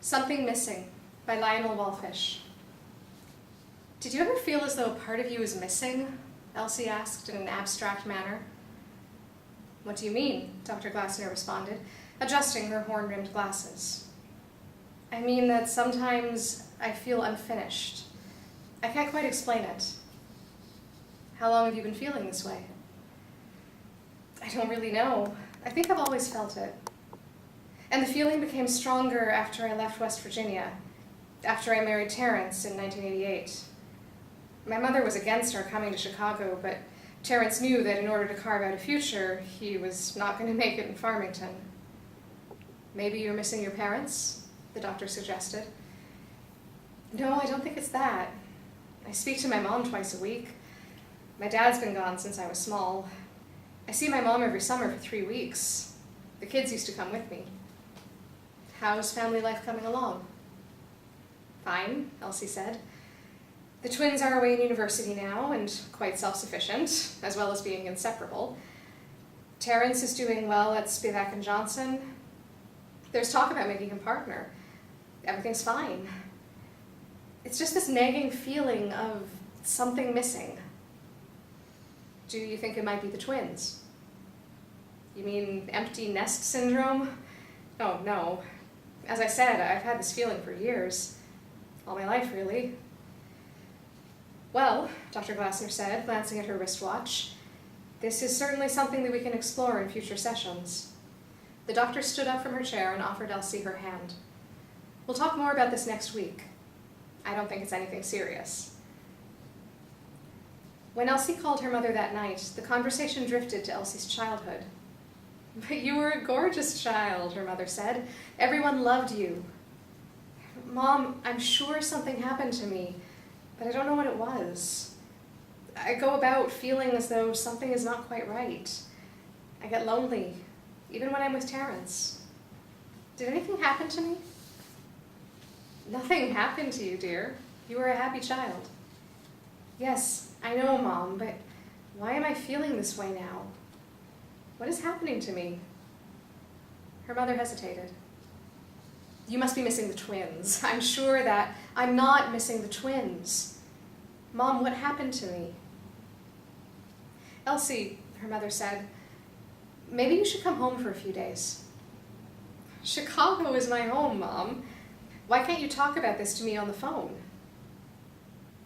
Something Missing by Lionel Walfish. Did you ever feel as though a part of you is missing? Elsie asked in an abstract manner. What do you mean? Dr. Glassner responded, adjusting her horn-rimmed glasses. I mean that sometimes I feel unfinished. I can't quite explain it. How long have you been feeling this way? I don't really know. I think I've always felt it. And the feeling became stronger after I left West Virginia, after I married Terrence in 1988. My mother was against our coming to Chicago, but Terrence knew that in order to carve out a future, he was not going to make it in Farmington. Maybe you're missing your parents, the doctor suggested. No, I don't think it's that. I speak to my mom twice a week. My dad's been gone since I was small. I see my mom every summer for 3 weeks. The kids used to come with me. How's family life coming along? Fine, Elsie said. The twins are away in university now and quite self-sufficient, as well as being inseparable. Terrence is doing well at Spivak and Johnson. There's talk about making him partner. Everything's fine. It's just this nagging feeling of something missing. Do you think it might be the twins? You mean empty nest syndrome? Oh, no. As I said, I've had this feeling for years. All my life, really. Well, Dr. Glassner said, glancing at her wristwatch, this is certainly something that we can explore in future sessions. The doctor stood up from her chair and offered Elsie her hand. We'll talk more about this next week. I don't think it's anything serious. When Elsie called her mother that night, the conversation drifted to Elsie's childhood. But you were a gorgeous child, her mother said. Everyone loved you. Mom, I'm sure something happened to me, but I don't know what it was. I go about feeling as though something is not quite right. I get lonely, even when I'm with Terrence. Did anything happen to me? Nothing happened to you, dear. You were a happy child. Yes, I know, Mom, but why am I feeling this way now? What is happening to me? Her mother hesitated. You must be missing the twins. I'm sure that I'm not missing the twins. Mom, what happened to me? Elsie, her mother said, maybe you should come home for a few days. Chicago is my home, Mom. Why can't you talk about this to me on the phone?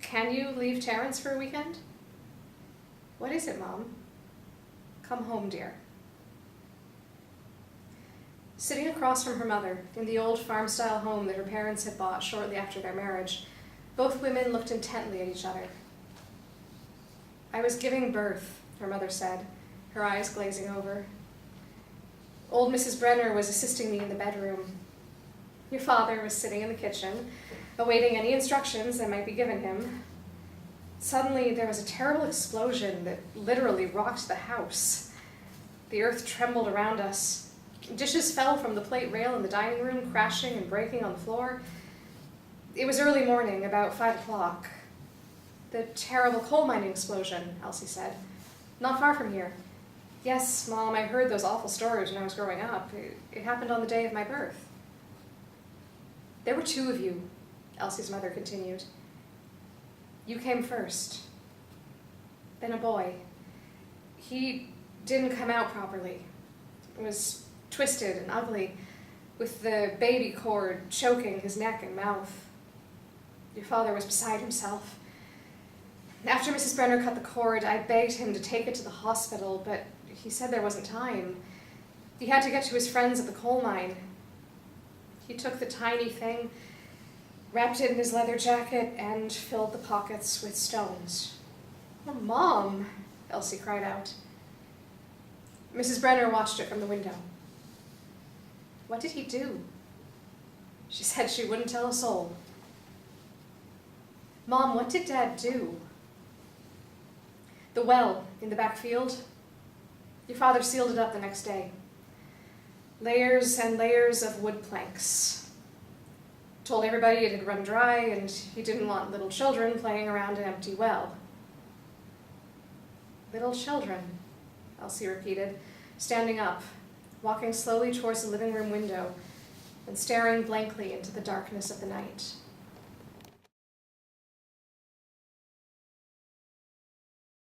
Can you leave Terrence for a weekend? What is it, Mom? Come home, dear. Sitting across from her mother in the old farm-style home that her parents had bought shortly after their marriage, both women looked intently at each other. I was giving birth, her mother said, her eyes glazing over. Old Mrs. Brenner was assisting me in the bedroom. Your father was sitting in the kitchen, awaiting any instructions that might be given him. Suddenly, there was a terrible explosion that literally rocked the house. The earth trembled around us. Dishes fell from the plate rail in the dining room, crashing and breaking on the floor. It was early morning, about 5 o'clock. The terrible coal mining explosion, Elsie said. Not far from here. Yes, Mom, I heard those awful stories when I was growing up. It happened on the day of my birth. There were 2 of you, Elsie's mother continued. You came first. Then a boy. He didn't come out properly. It was twisted and ugly, with the baby cord choking his neck and mouth. Your father was beside himself. After Mrs. Brenner cut the cord, I begged him to take it to the hospital, but he said there wasn't time. He had to get to his friends at the coal mine. He took the tiny thing, wrapped it in his leather jacket, and filled the pockets with stones. Oh, Mom, Elsie cried out. Mrs. Brenner watched it from the window. What did he do? She said she wouldn't tell a soul. Mom, what did Dad do? The well in the back field. Your father sealed it up the next day. Layers and layers of wood planks. Told everybody it had run dry and he didn't want little children playing around an empty well. Little children, Elsie repeated, standing up, walking slowly towards the living room window, and staring blankly into the darkness of the night.